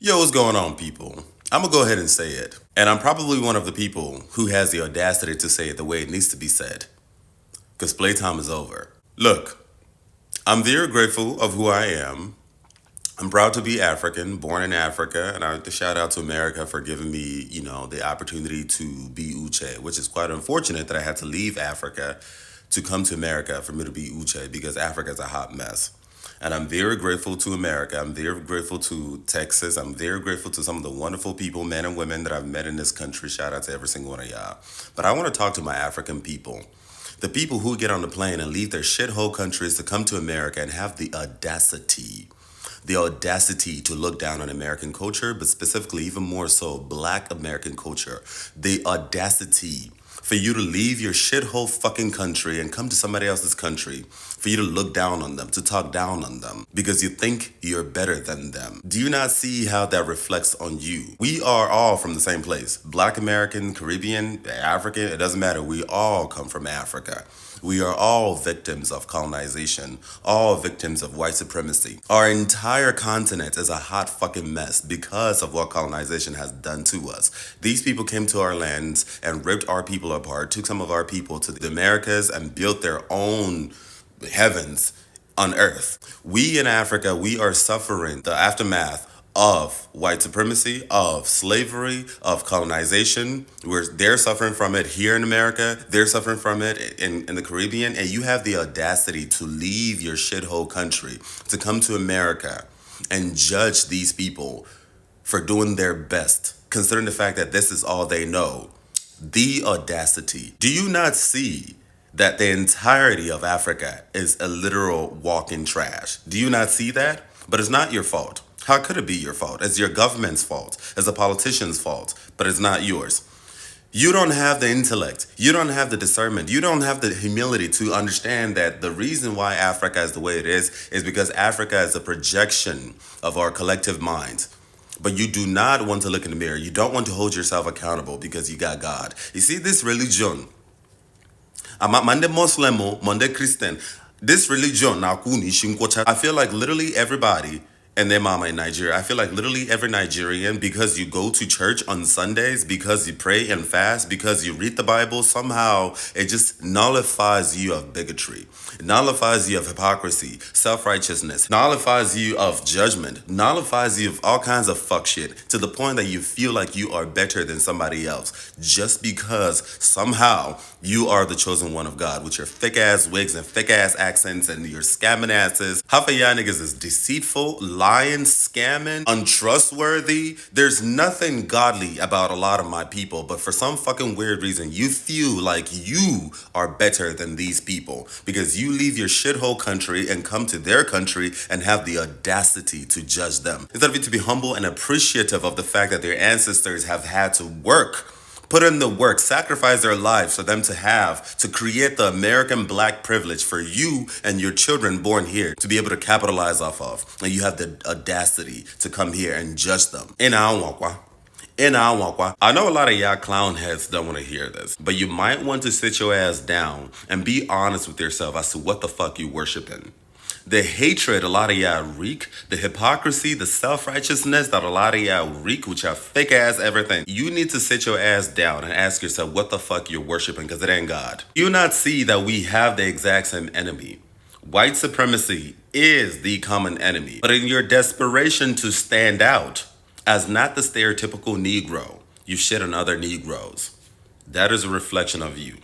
Yo, what's going on, people? I'm gonna go ahead and say it. And I'm probably one of the people who has the audacity to say it the way it needs to be said. Because playtime is over. Look, I'm very grateful of who I am. I'm proud to be African, born in Africa, and I have to shout out to America for giving me, the opportunity to be Uche, which is quite unfortunate that I had to leave Africa to come to America for me to be Uche because Africa is a hot mess. And I'm very grateful to America. I'm very grateful to Texas. I'm very grateful to some of the wonderful people, men and women that I've met in this country. Shout out to every single one of y'all. But I want to talk to my African people. The people who get on the plane and leave their shithole countries to come to America and have the audacity to look down on American culture, but specifically, even more so, Black American culture. The audacity for you to leave your shithole fucking country and come to somebody else's country, for you to look down on them, to talk down on them, because you think you're better than them. Do you not see how that reflects on you? We are all from the same place. Black American, Caribbean, African, it doesn't matter. We all come from Africa. We are all victims of colonization, all victims of white supremacy. Our entire continent is a hot fucking mess because of what colonization has done to us. These people came to our lands and ripped our people apart, took some of our people to the Americas and built their own heavens on earth. We in Africa, we are suffering the aftermath of white supremacy, of slavery, of colonization. They're suffering from it here in America. They're suffering from it in the Caribbean. And you have the audacity to leave your shithole country to come to America and judge these people for doing their best, considering the fact that this is all they know. The audacity. Do you not see that the entirety of Africa is a literal walking trash? Do you not see that? But it's not your fault. How could it be your fault? It's your government's fault. It's a politician's fault, but it's not yours. You don't have the intellect. You don't have the discernment. You don't have the humility to understand that the reason why Africa is the way it is because Africa is a projection of our collective minds. But you do not want to look in the mirror. You don't want to hold yourself accountable because you got God. You see, this religion, I'm a Monday Muslim, Monday Christian. This religion, I feel like literally everybody and their mama in Nigeria. I feel like literally every Nigerian, because you go to church on Sundays, because you pray and fast, because you read the Bible, somehow it just nullifies you of bigotry, nullifies you of hypocrisy, self-righteousness, nullifies you of judgment, nullifies you of all kinds of fuck shit, to the point that you feel like you are better than somebody else just because somehow you are the chosen one of God with your thick ass wigs and thick ass accents and your scamming asses. Half of y'all niggas is deceitful, lying, scamming, untrustworthy. There's nothing godly about a lot of my people, but for some fucking weird reason, you feel like you are better than these people because you leave your shithole country and come to their country and have the audacity to judge them. Instead of you to be humble and appreciative of the fact that their ancestors have had to work, put in the work, sacrifice their lives for them to create the American black privilege for you and your children born here to be able to capitalize off of. And you have the audacity to come here and judge them. I know a lot of y'all clown heads don't want to hear this, but you might want to sit your ass down and be honest with yourself as to what the fuck you worshiping. The hatred a lot of y'all reek, the hypocrisy, the self-righteousness that a lot of y'all reek with your fake ass everything. You need to sit your ass down and ask yourself what the fuck you're worshiping, because it ain't God. You not see that we have the exact same enemy. White supremacy is the common enemy. But in your desperation to stand out as not the stereotypical Negro, you shit on other Negroes. That is a reflection of you.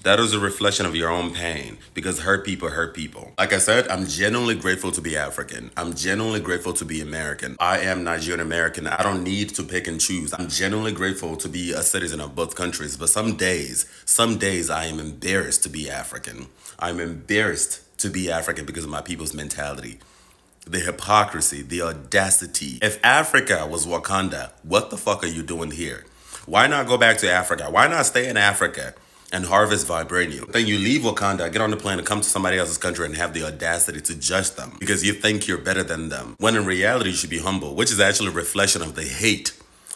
That is a reflection of your own pain, because hurt people hurt people. Like I said, I'm genuinely grateful to be African. I'm genuinely grateful to be American. I am Nigerian American. I don't need to pick and choose. I'm genuinely grateful to be a citizen of both countries. But some days I am embarrassed to be African. I'm embarrassed to be African because of my people's mentality. The hypocrisy, the audacity. If Africa was Wakanda, what the fuck are you doing here? Why not go back to Africa? Why not stay in Africa and harvest vibranium? Then you leave Wakanda, get on the plane and come to somebody else's country and have the audacity to judge them because you think you're better than them. When in reality, you should be humble, which is actually a reflection of the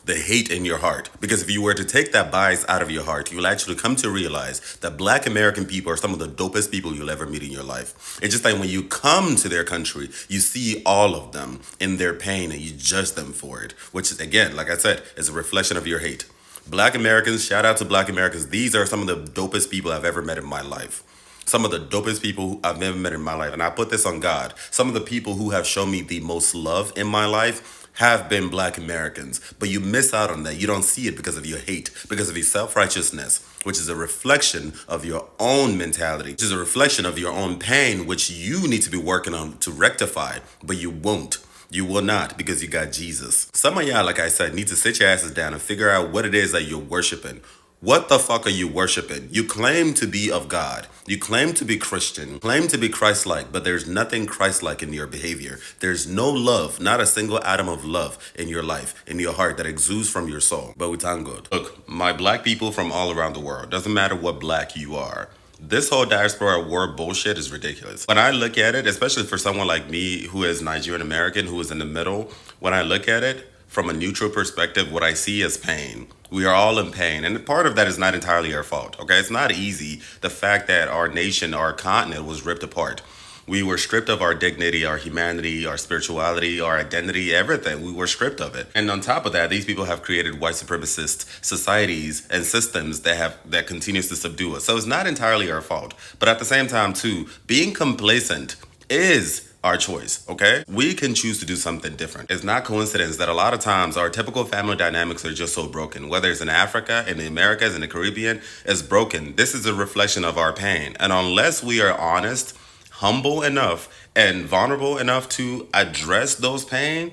the hate in your heart. Because if you were to take that bias out of your heart, you'll actually come to realize that Black American people are some of the dopest people you'll ever meet in your life. It's just like when you come to their country, you see all of them in their pain and you judge them for it, which is, again, like I said, is a reflection of your hate. Black Americans, shout out to Black Americans. These are some of the dopest people I've ever met in my life. Some of the dopest people I've ever met in my life. And I put this on God. Some of the people who have shown me the most love in my life have been Black Americans. But you miss out on that. You don't see it because of your hate, because of your self-righteousness, which is a reflection of your own mentality, which is a reflection of your own pain, which you need to be working on to rectify, but you won't. You will not, because you got Jesus. Some of y'all, like I said, need to sit your asses down and figure out what it is that you're worshiping. What the fuck are you worshiping? You claim to be of God. You claim to be Christian, claim to be Christ-like, but there's nothing Christ-like in your behavior. There's no love, not a single atom of love in your life, in your heart that exudes from your soul. But we thank God. Look, my Black people from all around the world, doesn't matter what Black you are, this whole diaspora war bullshit is ridiculous. When I look at it, especially for someone like me who is Nigerian American, who is in the middle, when I look at it from a neutral perspective, what I see is pain. We are all in pain, and part of that is not entirely our fault, okay? It's not easy, the fact that our nation, our continent was ripped apart. We were stripped of our dignity, our humanity, our spirituality, our identity, everything. We were stripped of it. And on top of that, these people have created white supremacist societies and systems that continues to subdue us. So it's not entirely our fault. But at the same time, too, being complacent is our choice, okay? We can choose to do something different. It's not coincidence that a lot of times our typical family dynamics are just so broken. Whether it's in Africa, in the Americas, in the Caribbean, it's broken. This is a reflection of our pain. And unless we are honest, humble enough, and vulnerable enough to address those pain,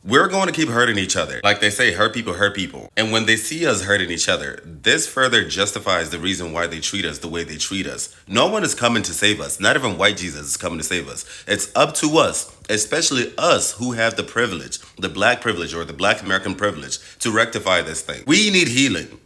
we're going to keep hurting each other. Like they say, hurt people hurt people. And when they see us hurting each other, this further justifies the reason why they treat us the way they treat us. No one is coming to save us. Not even white Jesus is coming to save us. It's up to us, especially us who have the privilege, the Black privilege or the Black American privilege, to rectify this thing. We need healing.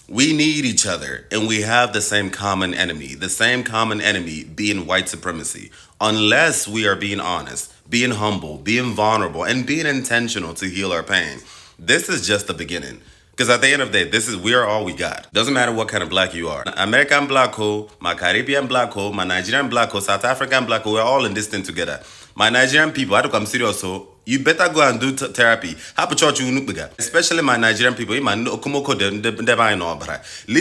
We need each other, and we have the same common enemy being white supremacy. Unless we are being honest, being humble, being vulnerable, and being intentional to heal our pain. This is just the beginning. Because at the end of the day, we are all we got. Doesn't matter what kind of Black you are. American Black, my Caribbean Black, my Nigerian Black, South African Black, we're all in this thing together. My Nigerian people, I don't come serious, so you better go and do therapy. Especially my Nigerian people. Leave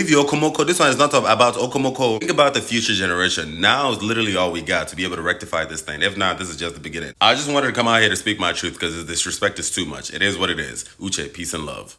your Okomoko. This one is not about Okomoko. Think about the future generation. Now is literally all we got to be able to rectify this thing. If not, this is just the beginning. I just wanted to come out here to speak my truth because the disrespect is too much. It is what it is. Uche, peace and love.